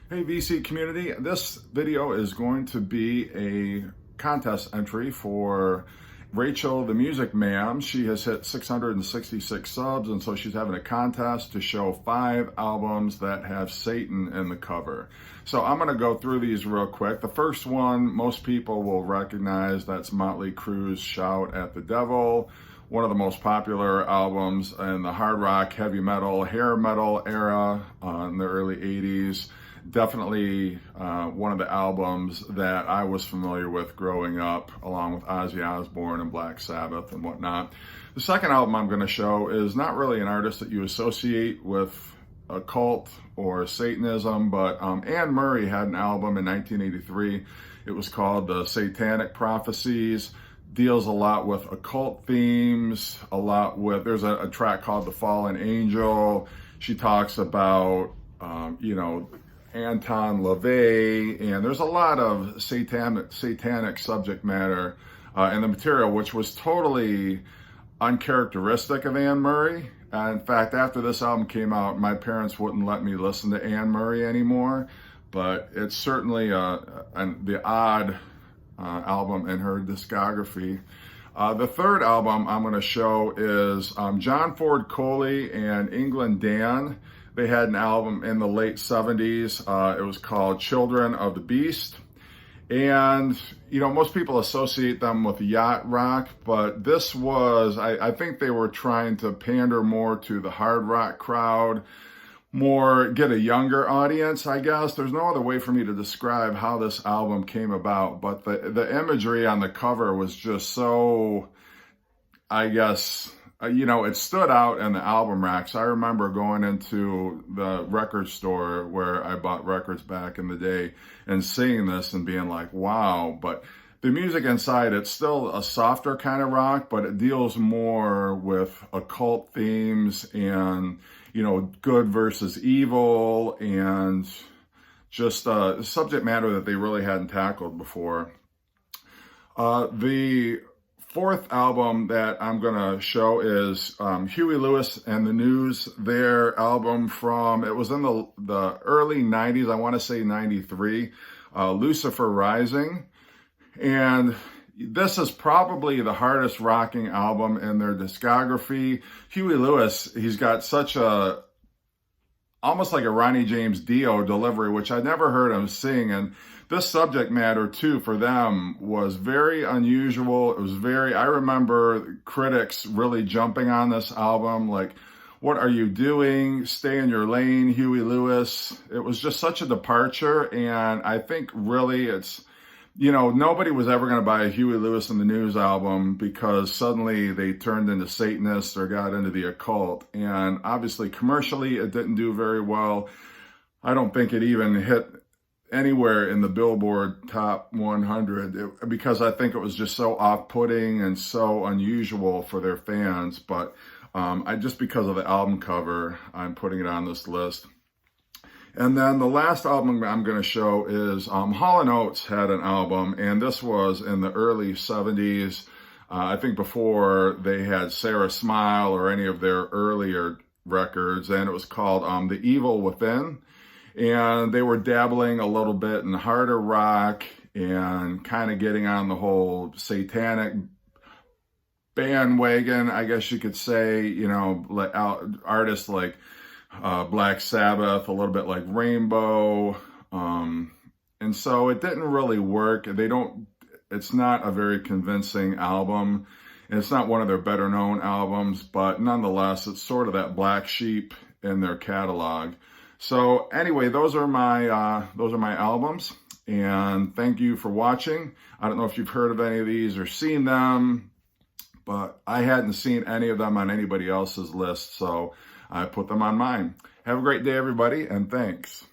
Hey VC community, this video is going to be a contest entry for Rachel the Music Ma'am. She has hit 666 subs, and so she's having a contest to show 5 albums that have Satan in the cover. So I'm going to go through these real quick. The first one, most people will recognize, that's Motley Crue's Shout at the Devil. One of the most popular albums in the hard rock, heavy metal, hair metal era in the early 80s. Definitely one of the albums that I was familiar with growing up, along with Ozzy Osbourne and Black Sabbath and whatnot. The second album I'm going to show is not really an artist that you associate with occult or Satanism, but Anne Murray had an album in 1983. It was called the Satanic Prophecies. Deals a lot with occult themes, there's a track called The Fallen Angel. She talks about, Anton LaVey, and there's a lot of satanic subject matter in the material, which was totally uncharacteristic of Anne Murray. In fact, after this album came out, my parents wouldn't let me listen to Anne Murray anymore, but it's certainly the odd album in her discography. The third album I'm going to show is John Ford Coley and England Dan. They had an album in the late 70s. It was called Children of the Beast. And, most people associate them with yacht rock, but this was, I think they were trying to pander more to the hard rock crowd, get a younger audience, I guess. There's no other way for me to describe how this album came about, but the imagery on the cover was just so, I guess, it stood out in the album racks. I remember going into the record store where I bought records back in the day and seeing this and being like, wow. But the music inside, it's still a softer kind of rock, but it deals more with occult themes and, good versus evil, and just subject matter that they really hadn't tackled before. The fourth album that I'm going to show is Huey Lewis and the News, their album it was in the early 90s, I want to say 93, Lucifer Rising. And this is probably the hardest rocking album in their discography. Huey Lewis, he's got such almost like a Ronnie James Dio delivery, which I'd never heard him sing. And this subject matter too, for them, was very unusual. It was I remember critics really jumping on this album, like, what are you doing? Stay in your lane, Huey Lewis. It was just such a departure. And I think really it's, nobody was ever going to buy a Huey Lewis and the News album because suddenly they turned into Satanists or got into the occult. And obviously commercially it didn't do very well. I don't think it even hit anywhere in the Billboard Top 100 because I think it was just so off-putting and so unusual for their fans. But just because of the album cover, I'm putting it on this list. And then the last album I'm going to show is Hall & Oates had an album, and this was in the early 70s, I think before they had Sarah Smile or any of their earlier records, and it was called The Evil Within. And they were dabbling a little bit in harder rock and kind of getting on the whole satanic bandwagon, I guess you could say, artists like Black Sabbath, a little bit like Rainbow. And so it didn't really work. It's not a very convincing album. And it's not one of their better known albums, but nonetheless, it's sort of that black sheep in their catalog. So anyway, those are my albums, and thank you for watching. I don't know if you've heard of any of these or seen them, but I hadn't seen any of them on anybody else's list, so I put them on mine. Have a great day, everybody, and thanks.